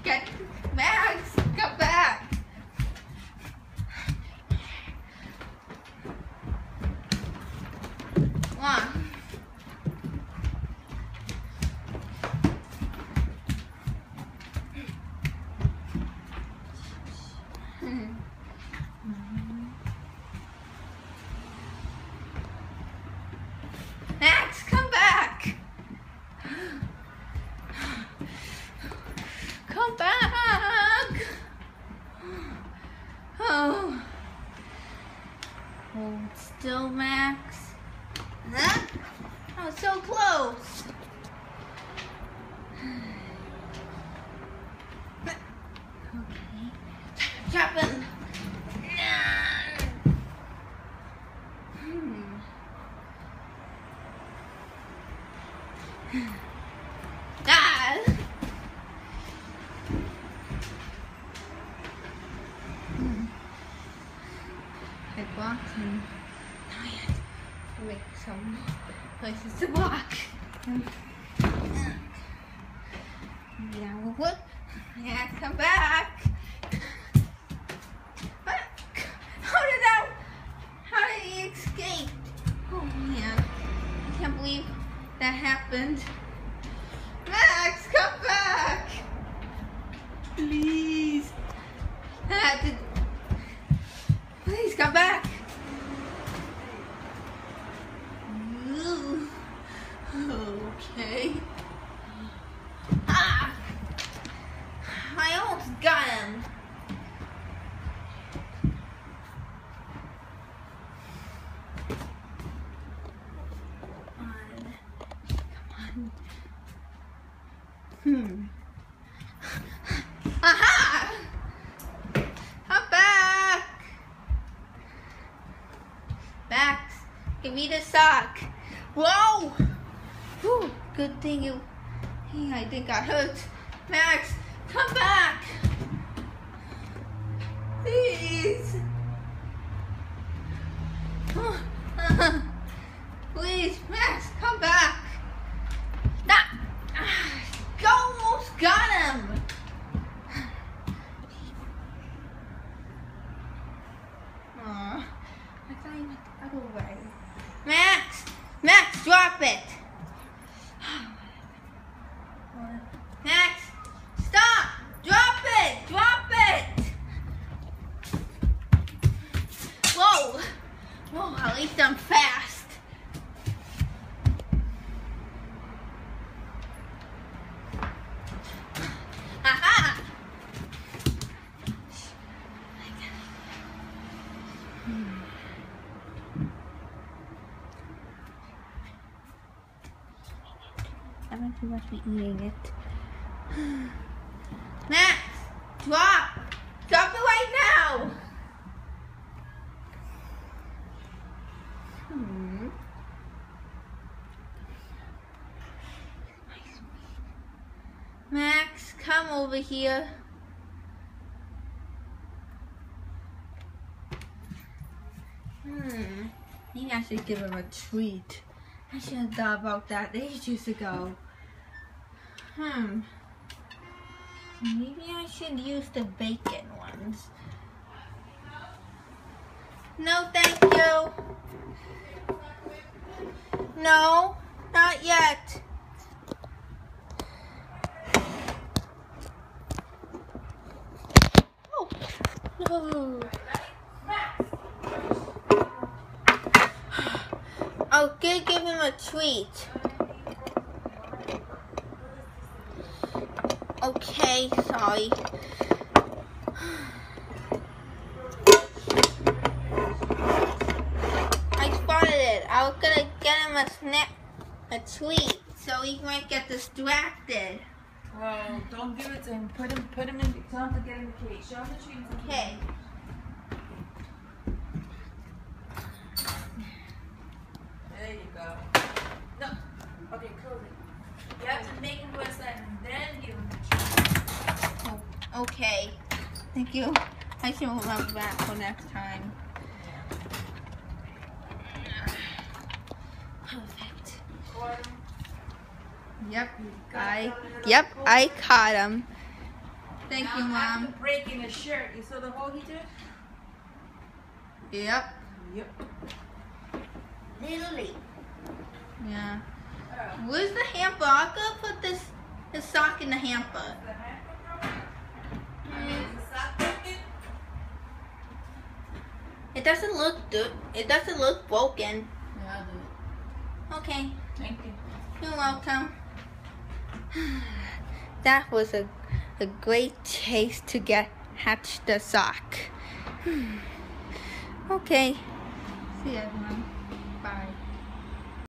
Get Max, come back. Come on. Max, come back. Come back. Oh. Hold still, Max. Huh? I was so close. Okay. Chopping. Ah. Head blocks and now I have to make some places to block. Now we'll look. Yeah, come back. How did he escape? Oh man, I can't believe that happened. Max, come back! Please. Please come back. Ooh. Okay. Ah! I almost got him. Aha! Come back! Max, give me the sock. Whoa! Whew, good thing you. Hey, I think I hurt. Max, come back! Please! Please, Max, come back! Almost got him! Aw, I thought he went the other way. Max! Max, drop it! Max, stop! Drop it! Drop it! Whoa! Whoa, at least I'm fast. Aha! I think he must be eating it. Max! Drop! Drop it right now! Max, come over here. Maybe I should give him a treat. I should have thought about that ages ago. Maybe I should use the bacon ones. No, thank you. No, not yet. Oh, no. I'll give him a treat. Okay, sorry. I spotted it. I was gonna get him a treat, so he might get distracted. Well, don't give it to him. Put him in. Tell him to get in the cage. Show him the treat. Okay. There you go. No. Okay, close it. You have to make him go inside and then give him the treat. Oh, okay. Thank you. I should remember that for next time. Perfect. Yep, I caught him. Thank you, Mom. After breaking his shirt, you saw the hole he did? Yep. Yep. Literally. Yeah. Where's the hamper? I'll go put this sock in the hamper. The hamper? I mean, is the sock broken? It doesn't look good. It doesn't look broken. Yeah, I'll do it. Okay. Thank you. You're welcome. That was a great chase to hatch the sock. Okay. See you, everyone. Bye.